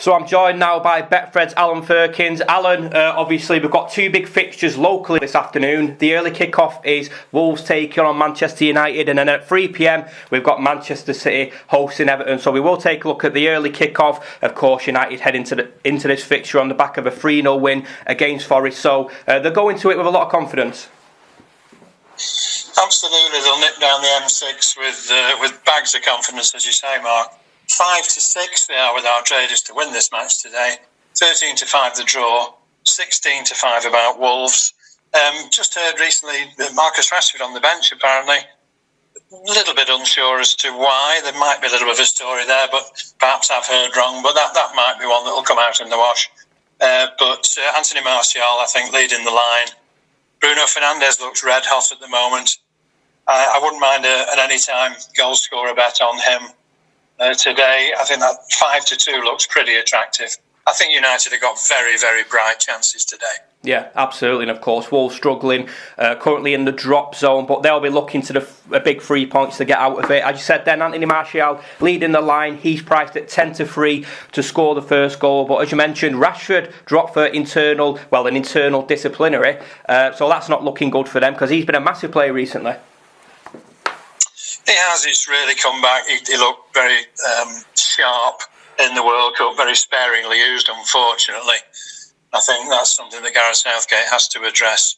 So I'm joined now by Betfred's Alan Firkins. Alan, obviously we've got two big fixtures locally this afternoon. The early kick-off is Wolves taking on Manchester United, and then at 3 p.m. we've got Manchester City hosting Everton. So we will take a look at the early kick-off. Of course, United head into this fixture on the back of a 3-0 win against Forest. So they're going to it with a lot of confidence. Absolutely, they'll nip down the M6 with bags of confidence, as you say, Mark. 5-6 they are with our traders to win this match today. 13-5 the draw. 16-5 about Wolves. Just heard recently that Marcus Rashford on the bench, apparently. A little bit unsure as to why. There might be a little bit of a story there, but perhaps I've heard wrong. But that might be one that will come out in the wash. But Anthony Martial, I think, leading the line. Bruno Fernandes looks red hot at the moment. I wouldn't mind an anytime goal scorer bet on him today. I think that 5-2 looks pretty attractive. I think United have got very, very bright chances today. Yeah, absolutely. And of course, Wolves struggling, currently in the drop zone, but they'll be looking to the big 3 points to get out of it. As you said then, Anthony Martial leading the line. He's priced at 10-3 to score the first goal. But as you mentioned, Rashford dropped for an internal disciplinary. So that's not looking good for them because he's been a massive player recently. He has. He's really come back. He looked very sharp in the World Cup, very sparingly used, unfortunately. I think that's something that Gareth Southgate has to address.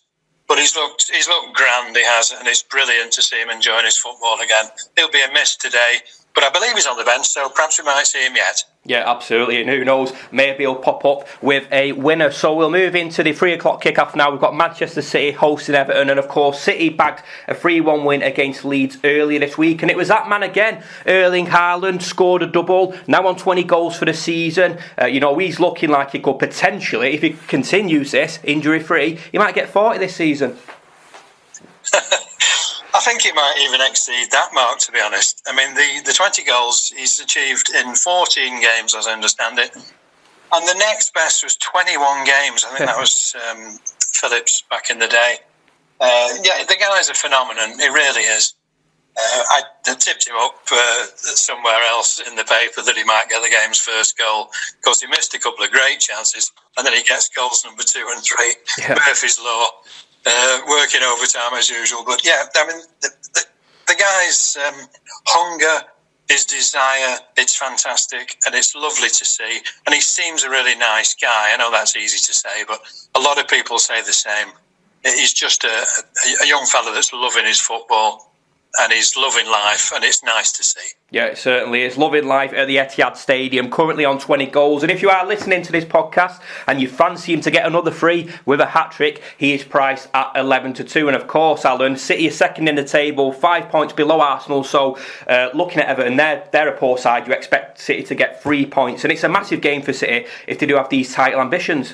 But he's looked grand, he has, and it's brilliant to see him enjoying his football again. He'll be a miss today, but I believe he's on the bench, so perhaps we might see him yet. Yeah, absolutely, and who knows, maybe he'll pop up with a winner. So we'll move into the 3 o'clock kick-off now. We've got Manchester City hosting Everton, and of course City bagged a 3-1 win against Leeds earlier this week, and it was that man again, Erling Haaland, scored a double, now on 20 goals for the season. He's looking like he could potentially, if he continues this, injury-free, he might get 40 this season. I think he might even exceed that mark, to be honest. I mean, the 20 goals he's achieved in 14 games, as I understand it. And the next best was 21 games. I think that was Phillips back in the day. The guy's a phenomenon. He really is. I tipped him up somewhere else in the paper that he might get the game's first goal. Of course, he missed a couple of great chances, and then he gets goals number 2 and 3. Yeah. Murphy's Law. Working overtime as usual, but yeah, I mean the guy's hunger, his desire, it's fantastic, and it's lovely to see. And he seems a really nice guy. I know that's easy to say, but a lot of people say the same. He's just a young fella that's loving his football, and he's loving life, and it's nice to see. Yeah, it certainly is. Loving life at the Etihad Stadium, currently on 20 goals. And if you are listening to this podcast and you fancy him to get another 3 with a hat-trick, he is priced at 11-2. And of course, Alan, City is second in the table, 5 points below Arsenal. So looking at Everton, they're a poor side. You expect City to get 3 points. And it's a massive game for City if they do have these title ambitions.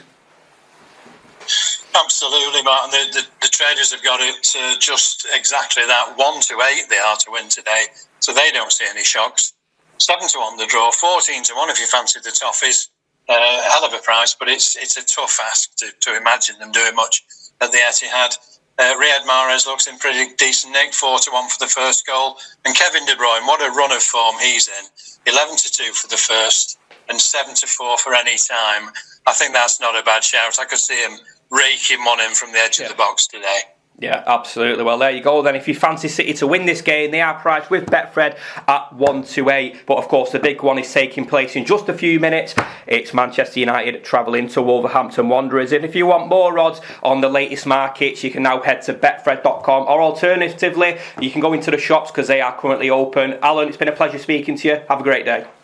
Absolutely, Martin. The traders have got it just exactly that. 1-8 they are to win today, so they don't see any shocks. 7-1 the draw, 14-1 if you fancy the Toffees. Hell of a price, but it's a tough ask to imagine them doing much at the Etihad. Riyad Mahrez looks in pretty decent nick, 4-1 for the first goal. And Kevin De Bruyne, what a run of form he's in. 11-2 for the first and 7-4 for any time. I think that's not a bad shout. I could see him raking one in from the edge of the box today. Yeah, absolutely. Well, there you go then. If you fancy City to win this game, they are priced with Betfred at 1-8. But of course, the big one is taking place in just a few minutes. It's Manchester United travelling to Wolverhampton Wanderers. And if you want more odds on the latest markets, you can now head to betfred.com, or alternatively, you can go into the shops because they are currently open. Alan, it's been a pleasure speaking to you. Have a great day.